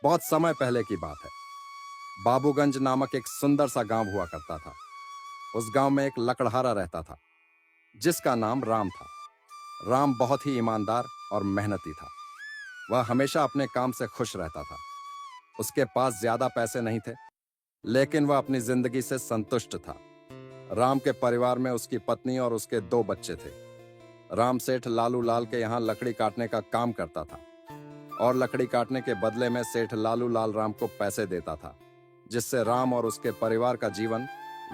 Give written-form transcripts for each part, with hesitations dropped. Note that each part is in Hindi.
बहुत समय पहले की बात है। बाबूगंज नामक एक सुंदर सा गांव हुआ करता था। उस गांव में एक लकड़हारा रहता था जिसका नाम राम था। राम बहुत ही ईमानदार और मेहनती था। वह हमेशा अपने काम से खुश रहता था। उसके पास ज्यादा पैसे नहीं थे, लेकिन वह अपनी जिंदगी से संतुष्ट था। राम के परिवार में उसकी पत्नी और उसके 2 बच्चे थे। राम सेठ लालू लाल के यहाँ लकड़ी काटने का काम करता था और लकड़ी काटने के बदले में सेठ लालू लाल राम को पैसे देता था, जिससे राम और उसके परिवार का जीवन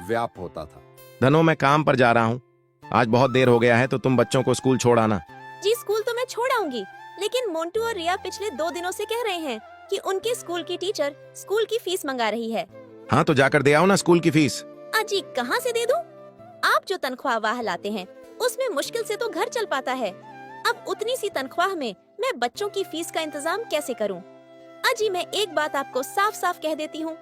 व्याप होता था। धनो, मैं काम पर जा रहा हूँ। आज बहुत देर हो गया है, तो तुम बच्चों को स्कूल छोड़ आना। जी स्कूल तो मैं छोड़ आऊंगी, लेकिन मोंटू और रिया पिछले 2 दिनों से कह रहे हैं कि उनके स्कूल की टीचर स्कूल की फीस मंगा रही है। हाँ, तो जाकर दे आओ ना स्कूल की फीस। अजी कहाँ से दे दूं? आप जो तनख्वाह वाह लाते हैं उसमें मुश्किल से तो घर चल पाता है। अब उतनी सी तनख्वाह में मैं बच्चों की फीस का इंतजाम कैसे करूं? अजी मैं एक बात आपको साफ साफ कह देती हूँ,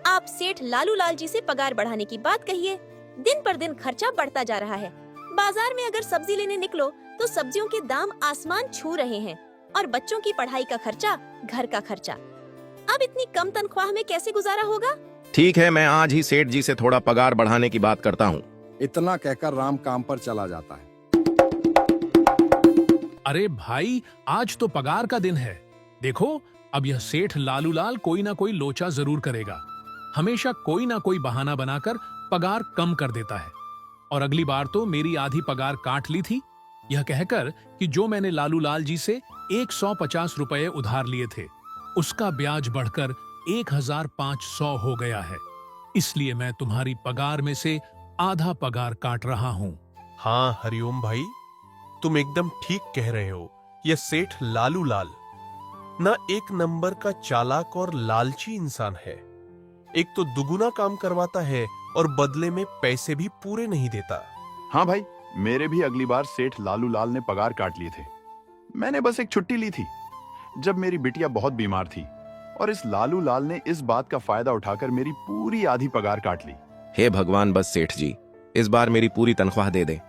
आप सेठ लालू लाल जी से पगार बढ़ाने की बात कहिए। दिन पर दिन खर्चा बढ़ता जा रहा है। बाजार में अगर सब्जी लेने निकलो तो सब्जियों के दाम आसमान छू रहे हैं और बच्चों की पढ़ाई का खर्चा, घर का खर्चा। अब इतनी कम तनख्वाह में कैसे गुजारा होगा? ठीक है, मैं आज ही सेठ जी से थोड़ा पगार बढ़ाने की बात करता हूँ। इतना कहकर राम काम पर चला जाता है। अरे भाई, आज तो पगार का दिन है। देखो, अब यह सेठ लालू लाल कोई ना कोई लोचा जरूर करेगा। हमेशा कोई ना कोई बहाना बनाकर पगार कम कर देता है। और अगली बार तो मेरी आधी पगार काट ली थी, यह कहकर कि जो मैंने लालू लाल जी से 150 रुपए उधार लिए थे, उसका ब्याज बढ़कर 1500 हो गया है। इसलिए मैं तुम्हारी पगार में से आधा पगार काट रहा हूँ। हाँ हरिओम भाई, तुम एकदम ठीक कह रहे हो। यह सेठ लालू लाल ना एक नंबर का चालाक और लालची इंसान है। एक तो दुगुना काम करवाता है और बदले में पैसे भी पूरे नहीं देता। हाँ भाई, मेरे भी अगली बार सेठ लालू लाल ने पगार काट लिए थे। मैंने बस एक छुट्टी ली थी जब मेरी बिटिया बहुत बीमार थी, और इस लालू लाल ने इस बात का फायदा उठाकर मेरी पूरी आधी पगार काट ली। हे भगवान, बस सेठ जी इस बार मेरी पूरी तनख्वाह दे दे।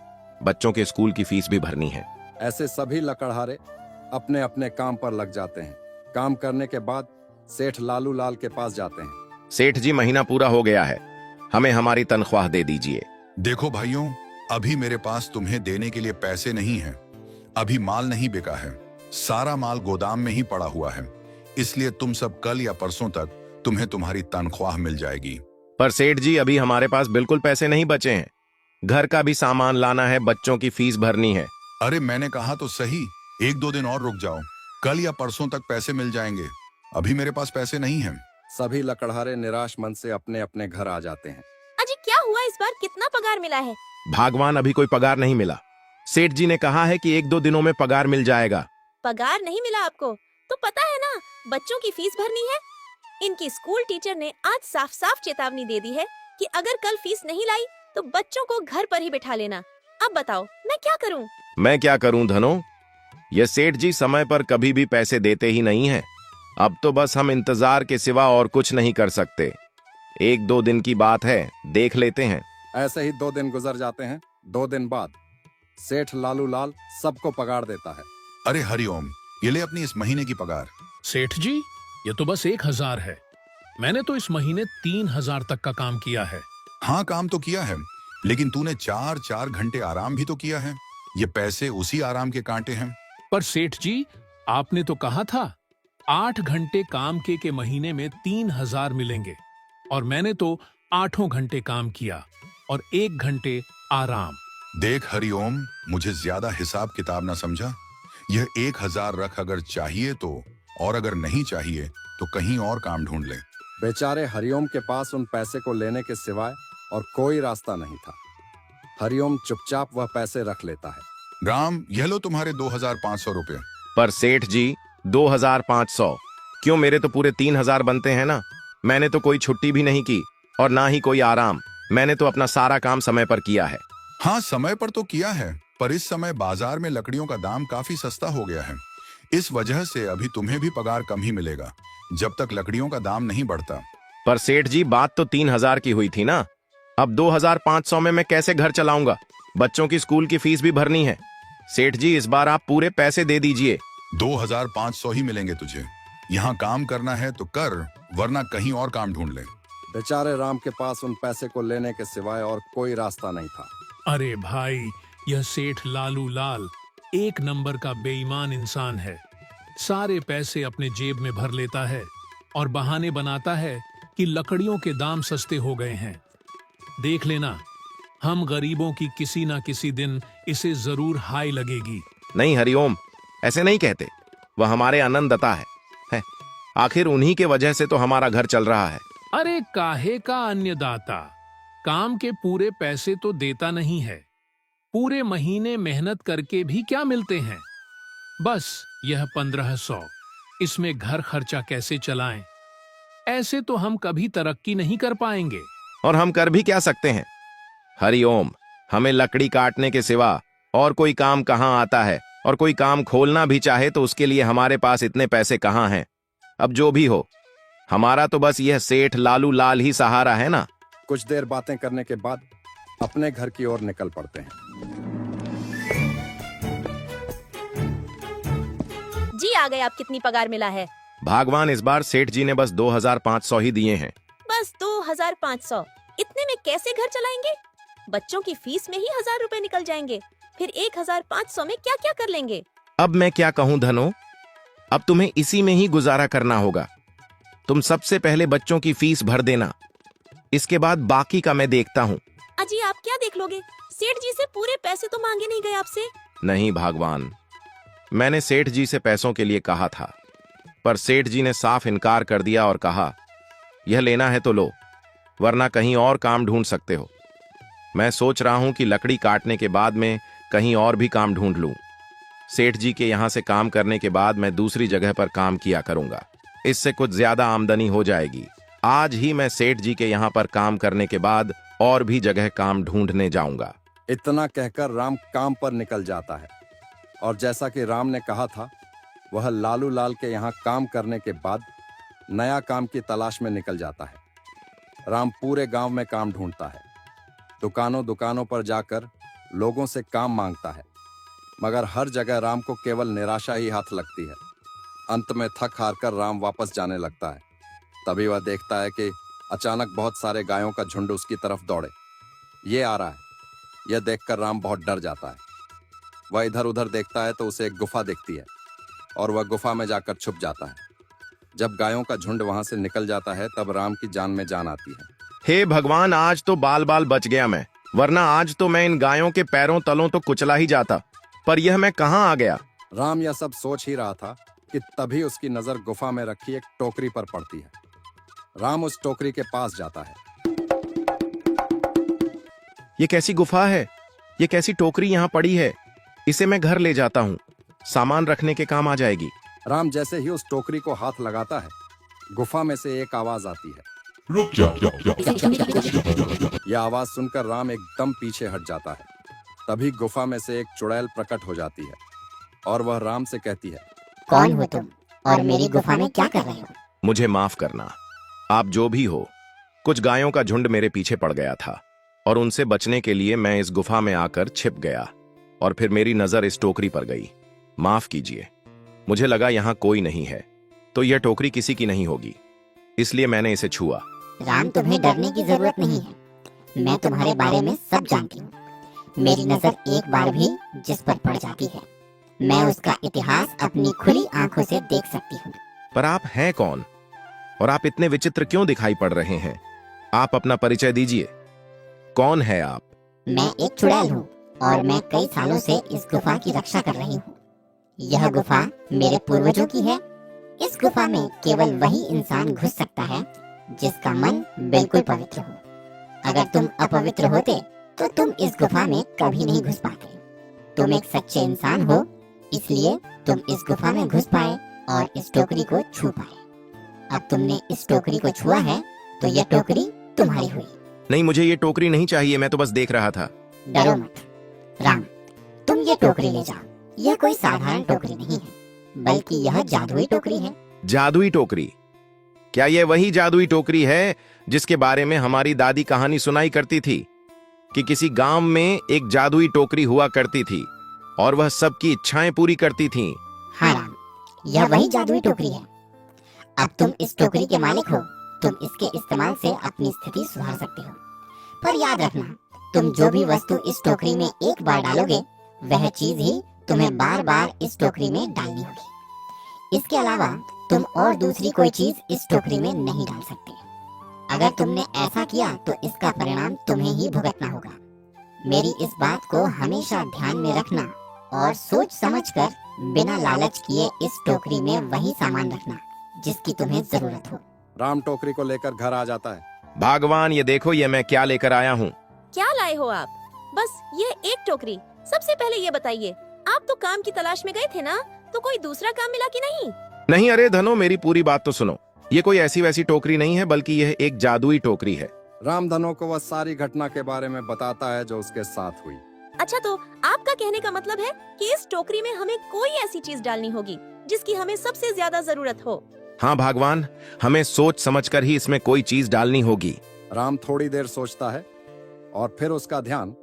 बच्चों के स्कूल की फीस भी भरनी है। ऐसे सभी लकड़हारे अपने अपने काम पर लग जाते हैं। काम करने के बाद सेठ लालू लाल के पास जाते हैं। सेठ जी, महीना पूरा हो गया है, हमें हमारी तनख्वाह दे दीजिए। देखो भाइयों, अभी मेरे पास तुम्हें देने के लिए पैसे नहीं हैं। अभी माल नहीं बिका है, सारा माल गोदाम में ही पड़ा हुआ है। इसलिए तुम सब कल या परसों तक तुम्हें तुम्हारी तनख्वाह मिल जाएगी। पर सेठ जी, अभी हमारे पास बिल्कुल पैसे नहीं बचे हैं। घर का भी सामान लाना है, बच्चों की फीस भरनी है। अरे मैंने कहा तो सही, 1-2 दिन और रुक जाओ, कल या परसों तक पैसे मिल जाएंगे। अभी मेरे पास पैसे नहीं हैं। सभी लकड़हारे निराश मन से अपने अपने घर आ जाते हैं। अजी क्या हुआ इस बार, कितना पगार मिला है? भगवान, अभी कोई पगार नहीं मिला। सेठ जी ने कहा है कि 1-2 दिनों में पगार मिल जाएगा। पगार नहीं मिला आपको? तो पता है ना, बच्चों की फीस भरनी है। इनकी स्कूल टीचर ने आज साफ साफ चेतावनी दे दी है कि अगर कल फीस नहीं लाई तो बच्चों को घर पर ही बिठा लेना। अब बताओ मैं क्या करूं? मैं क्या करूं धनो, ये सेठ जी समय पर कभी भी पैसे देते ही नहीं हैं। अब तो बस हम इंतजार के सिवा और कुछ नहीं कर सकते। 1-2 दिन की बात है, देख लेते हैं। ऐसे ही 2 दिन गुजर जाते हैं। 2 दिन बाद सेठ लालू लाल सबको पगार देता है। अरे हरिओम, ये ले अपनी इस महीने की पगार। सेठ जी, ये तो बस 1000 है। मैंने तो इस महीने 3000 तक का काम किया है। हाँ, काम तो किया है, लेकिन तूने 4-4 घंटे आराम भी तो किया है। ये पैसे उसी आराम के कांटे हैं। पर सेठ जी, आपने तो कहा था 8 घंटे काम के महीने में 3000 मिलेंगे, और मैंने तो 8 घंटे काम किया और 1 घंटे आराम। देख हरिओम, मुझे ज्यादा हिसाब किताब ना समझा। यह 1000 रख अगर चाहिए तो, और अगर नहीं चाहिए तो कहीं और काम ढूंढ ले। बेचारे हरिओम के पास उन पैसे को लेने के सिवाय और कोई रास्ता नहीं था। हरिओम चुपचाप वह पैसे रख लेता है। राम, यह लो तुम्हारे 2500 रुपए। पर सेठ जी, 2500 क्यों? मेरे तो पूरे 3000 बनते हैं ना। मैंने तो कोई छुट्टी भी नहीं की और ना ही कोई आराम। मैंने तो अपना सारा काम समय पर किया है। हाँ, समय पर तो किया है, पर इस समय बाजार में लकड़ियों का दाम काफी सस्ता हो गया है। इस वजह से अभी तुम्हें भी पगार कम ही मिलेगा, जब तक लकड़ियों का दाम नहीं बढ़ता। पर सेठ जी, बात तो 3000 की हुई थी ना। अब 2500 में मैं कैसे घर चलाऊंगा? बच्चों की स्कूल की फीस भी भरनी है। सेठ जी, इस बार आप पूरे पैसे दे दीजिए। 2500 ही मिलेंगे तुझे। यहाँ काम करना है तो कर, वरना कहीं और काम ढूंढ ले। बेचारे राम के पास उन पैसे को लेने के सिवाय और कोई रास्ता नहीं था। अरे भाई, यह सेठ लालू लाल एक नंबर का बेईमान इंसान है। सारे पैसे अपने जेब में भर लेता है और बहाने बनाता है कि लकड़ियों के दाम सस्ते हो गए हैं। देख लेना, हम गरीबों की किसी ना किसी दिन इसे जरूर हाय लगेगी। नहीं हरिओम, ऐसे नहीं कहते। वह हमारे अन्नदाता है। आखिर उन्हीं के वजह से तो हमारा घर चल रहा है। अरे काहे का अन्नदाता, काम के पूरे पैसे तो देता नहीं है। पूरे महीने मेहनत करके भी क्या मिलते हैं? बस यह 1500, इसमें घर खर्चा कैसे चलाएं? ऐसे तो हम कभी तरक्की नहीं कर पाएंगे। और हम कर भी क्या सकते हैं? हरिओम, हमें लकड़ी काटने के सिवा और कोई काम कहाँ आता है? और कोई काम खोलना भी चाहे तो उसके लिए हमारे पास इतने पैसे कहाँ हैं? अब जो भी हो, हमारा तो बस यह सेठ लालू लाल ही सहारा है ना। कुछ देर बातें करने के बाद अपने घर की ओर निकल पड़ते हैं। जी आ गए, आप कितनी पगार मिला है? भगवान, इस बार सेठ जी ने बस 2500 ही दिए हैं। बस 2500? इतने में कैसे घर चलाएंगे? बच्चों की फीस में ही 1000 रुपए निकल जाएंगे। फिर 1500 में क्या क्या कर लेंगे? अब मैं क्या कहूँ धनो, अब तुम्हें इसी में ही गुजारा करना होगा। तुम सबसे पहले बच्चों की फीस भर देना, इसके बाद बाकी का मैं देखता हूँ। अजी आप क्या देख लोगे? सेठ जी से पूरे पैसे तो मांगे नहीं गए आपसे? नहीं भगवान, मैंने सेठ जी से पैसों के लिए कहा था, पर सेठ जी ने साफ इनकार कर दिया और कहा, यह लेना है तो लो, वरना कहीं और काम ढूंढ सकते हो। मैं सोच रहा हूं कि लकड़ी काटने के बाद में कहीं और भी काम ढूंढ लूं। सेठ जी के यहां से काम करने के बाद मैं दूसरी जगह पर काम किया करूंगा, इससे कुछ ज्यादा आमदनी हो जाएगी। आज ही मैं सेठ जी के यहां पर काम करने के बाद और भी जगह काम ढूंढने जाऊंगा। इतना कहकर राम काम पर निकल जाता है और जैसा कि राम ने कहा था, वह लालू लाल के यहाँ काम करने के बाद नया काम की तलाश में निकल जाता है। राम पूरे गांव में काम ढूंढता है, दुकानों दुकानों पर जाकर लोगों से काम मांगता है, मगर हर जगह राम को केवल निराशा ही हाथ लगती है। अंत में थक हार कर राम वापस जाने लगता है। तभी वह देखता है कि अचानक बहुत सारे गायों का झुंड उसकी तरफ दौड़े ये आ रहा है। यह देखकर राम बहुत डर जाता है। वह इधर उधर देखता है तो उसे एक गुफा दिखती है और वह गुफा में जाकर छुप जाता है। जब गायों का झुंड वहां से निकल जाता है तब राम की जान में जान आती है। हे भगवान, आज तो बाल बाल बच गया मैं, वरना आज तो मैं इन गायों के पैरों तलों तो कुचला ही जाता। पर यह मैं कहाँ आ गया? राम यह सब सोच ही रहा था कि तभी उसकी नजर गुफा में रखी एक टोकरी पर पड़ती है। राम उस टोकरी के पास जाता है। ये कैसी गुफा है? ये कैसी टोकरी यहाँ पड़ी है? इसे मैं घर ले जाता हूँ, सामान रखने के काम आ जाएगी। राम जैसे ही उस टोकरी को हाथ लगाता है, गुफा में से एक आवाज आती है। रुक जाओ। यह आवाज सुनकर राम एकदम पीछे हट जाता है। तभी गुफा में से एक चुड़ैल प्रकट हो जाती है और वह राम से कहती है, कौन हो तुम और मेरी गुफा में क्या कर रहे हो? मुझे माफ करना, आप जो भी हो। कुछ गायों का झुंड मेरे पीछे पड़ गया था और उनसे बचने के लिए मैं इस गुफा में आकर छिप गया और फिर मेरी नजर इस टोकरी पर गई। माफ कीजिए, मुझे लगा यहाँ कोई नहीं है तो यह टोकरी किसी की नहीं होगी, इसलिए मैंने इसे छुआ। राम, तुम्हें डरने की जरूरत नहीं है। मैं तुम्हारे बारे में सब जानती हूँ। मेरी नजर एक बार भी जिस पर पड़ जाती है, मैं उसका इतिहास अपनी खुली आंखों से देख सकती हूँ। पर आप हैं कौन और आप इतने विचित्र क्यों दिखाई पड़ रहे हैं? आप अपना परिचय दीजिए, कौन है आप? मैं एक चुड़ैल हूँ और मैं कई सालों से इस गुफा की रक्षा कर रही हूँ। यह गुफा मेरे पूर्वजों की है। इस गुफा में केवल वही इंसान घुस सकता है जिसका मन बिल्कुल पवित्र हो। अगर तुम अपवित्र होते तो तुम इस गुफा में कभी नहीं घुस पाते। तुम एक सच्चे इंसान हो, इसलिए तुम इस गुफा में घुस पाए और इस टोकरी को छू पाए। अब तुमने इस टोकरी को छुआ है तो यह टोकरी तुम्हारी हुई। नहीं, मुझे ये टोकरी नहीं चाहिए, मैं तो बस देख रहा था। डरो मत राम, तुम ये टोकरी ले जाओ। यह कोई साधारण टोकरी नहीं है, बल्कि यह जादुई टोकरी है। जादुई टोकरी? क्या यह वही जादुई टोकरी है जिसके बारे में हमारी दादी कहानी सुनाई करती थी कि किसी गांव में एक जादुई टोकरी हुआ करती थी और वह सबकी इच्छाएं पूरी करती थी? हाँ राम, यह वही जादुई टोकरी है। अब तुम इस टोकरी के मालिक हो, तुम इसके इस्तेमाल से अपनी स्थिति सुधार सकते हो। पर याद रखना, तुम जो भी वस्तु इस टोकरी में एक बार डालोगे, वह चीज ही तुम्हें बार बार इस टोकरी में डालनी होगी। इसके अलावा तुम और दूसरी कोई चीज इस टोकरी में नहीं डाल सकते। अगर तुमने ऐसा किया तो इसका परिणाम तुम्हें ही भुगतना होगा। मेरी इस बात को हमेशा ध्यान में रखना और सोच समझकर बिना लालच किए इस टोकरी में वही सामान रखना जिसकी तुम्हें जरूरत हो। राम टोकरी को लेकर घर आ जाता है। भगवान, ये देखो ये मैं क्या लेकर आया हूँ। क्या लाए हो आप? बस ये एक टोकरी। सबसे पहले ये बताइए, आप तो काम की तलाश में गए थे ना, तो कोई दूसरा काम मिला कि नहीं? नहीं, अरे धनो, मेरी पूरी बात तो सुनो। ये कोई ऐसी वैसी टोकरी नहीं है, बल्कि यह एक जादुई टोकरी है। राम धनो को वह सारी घटना के बारे में बताता है जो उसके साथ हुई। अच्छा, तो आपका कहने का मतलब है कि इस टोकरी में हमें कोई ऐसी चीज डालनी होगी जिसकी हमें सबसे ज्यादा जरूरत हो। हाँ भगवान, हमें सोच समझकर ही इसमें कोई चीज डालनी होगी। राम थोड़ी देर सोचता है और फिर उसका ध्यान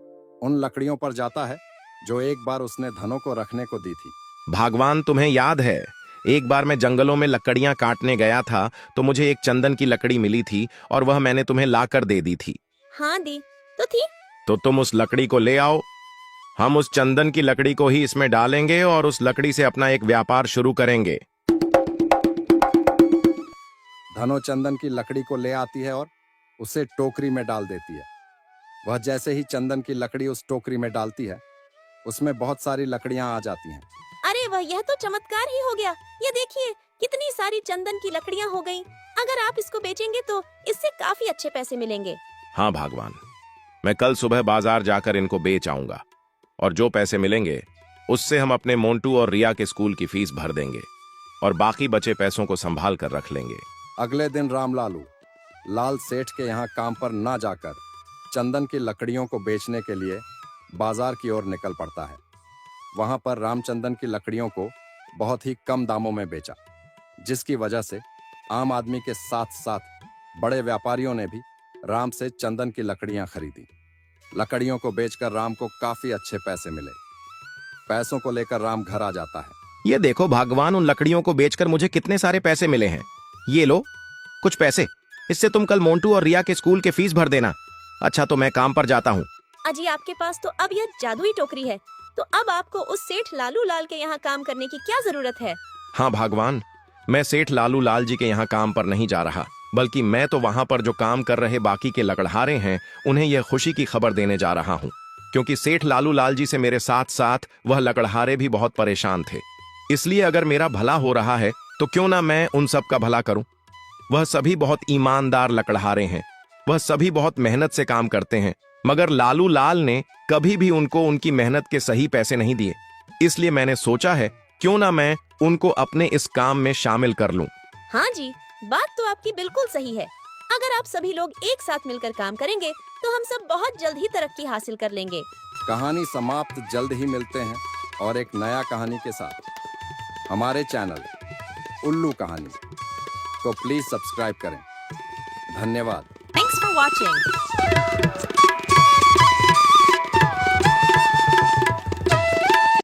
उन लकड़ियों पर जाता है जो एक बार उसने धनो को रखने को दी थी। भगवान, तुम्हें याद है, एक बार मैं जंगलों में लकड़ियां काटने गया था तो मुझे एक चंदन की लकड़ी मिली थी और वह मैंने तुम्हें लाकर दे दी थी। हाँ दी तो थी। तो तुम उस लकड़ी को ले आओ। हम उस चंदन की लकड़ी को ही इसमें डालेंगे और उस लकड़ी से अपना एक व्यापार शुरू करेंगे। धनो चंदन की लकड़ी को ले आती है और उसे टोकरी में डाल देती है। वह जैसे ही चंदन की लकड़ी उस टोकरी में डालती है, उसमें बहुत सारी लकड़ियां आ जाती हैं। अरे वह, यह तो चमत्कार ही हो गया। ये देखिए, कितनी सारी चंदन की लकड़ियां हो गईं। अगर आप इसको बेचेंगे तो इससे काफी अच्छे पैसे मिलेंगे। हाँ भगवान, मैं कल सुबह बाजार जाकर इनको बेच आऊंगा और जो पैसे मिलेंगे उससे हम अपने मोंटू और रिया के स्कूल की फीस भर देंगे और बाकी बचे पैसों को संभाल कर रख लेंगे। अगले दिन रामलालू लाल सेठ के यहाँ काम पर ना जाकर चंदन की लकड़ियों को बेचने के लिए बाजार की ओर निकल पड़ता है। वहां पर रामचंदन की लकड़ियों को बहुत ही कम दामों में बेचा, जिसकी वजह से आम आदमी के साथ साथ बड़े व्यापारियों ने भी राम से चंदन की लकड़ियां खरीदी। लकड़ियों को बेचकर राम को काफी अच्छे पैसे मिले। पैसों को लेकर राम घर आ जाता है। ये देखो भगवान, उन लकड़ियों को बेचकर मुझे कितने सारे पैसे मिले हैं। ये लो कुछ पैसे, इससे तुम कल मोंटू और रिया के स्कूल के फीस भर देना। अच्छा, तो मैं काम पर जाता हूँ। अजी, आपके पास तो अब यह जादुई टोकरी है, तो अब आपको उस सेठ लालू लाल के यहाँ काम करने की क्या जरूरत है? हाँ भगवान, मैं सेठ लालू लाल जी के यहाँ काम पर नहीं जा रहा, बल्कि मैं तो वहाँ पर जो काम कर रहे बाकी के लकड़हारे हैं उन्हें यह खुशी की खबर देने जा रहा हूँ, क्योंकि सेठ लालू लाल जी से मेरे साथ साथ वह लकड़हारे भी बहुत परेशान थे। इसलिए अगर मेरा भला हो रहा है तो क्यों ना मैं उन सब का भला करूं। वह सभी बहुत ईमानदार लकड़हारे हैं, वह सभी बहुत मेहनत से काम करते हैं, मगर लालू लाल ने कभी भी उनको उनकी मेहनत के सही पैसे नहीं दिए। इसलिए मैंने सोचा है क्यों ना मैं उनको अपने इस काम में शामिल कर लूं। हाँ जी, बात तो आपकी बिल्कुल सही है। अगर आप सभी लोग एक साथ मिलकर काम करेंगे तो हम सब बहुत जल्द ही तरक्की हासिल कर लेंगे। कहानी समाप्त। जल्द ही मिलते हैं और एक नया कहानी के साथ। हमारे चैनल उल्लू कहानी को प्लीज सब्सक्राइब करें। धन्यवाद। Thanks for watching.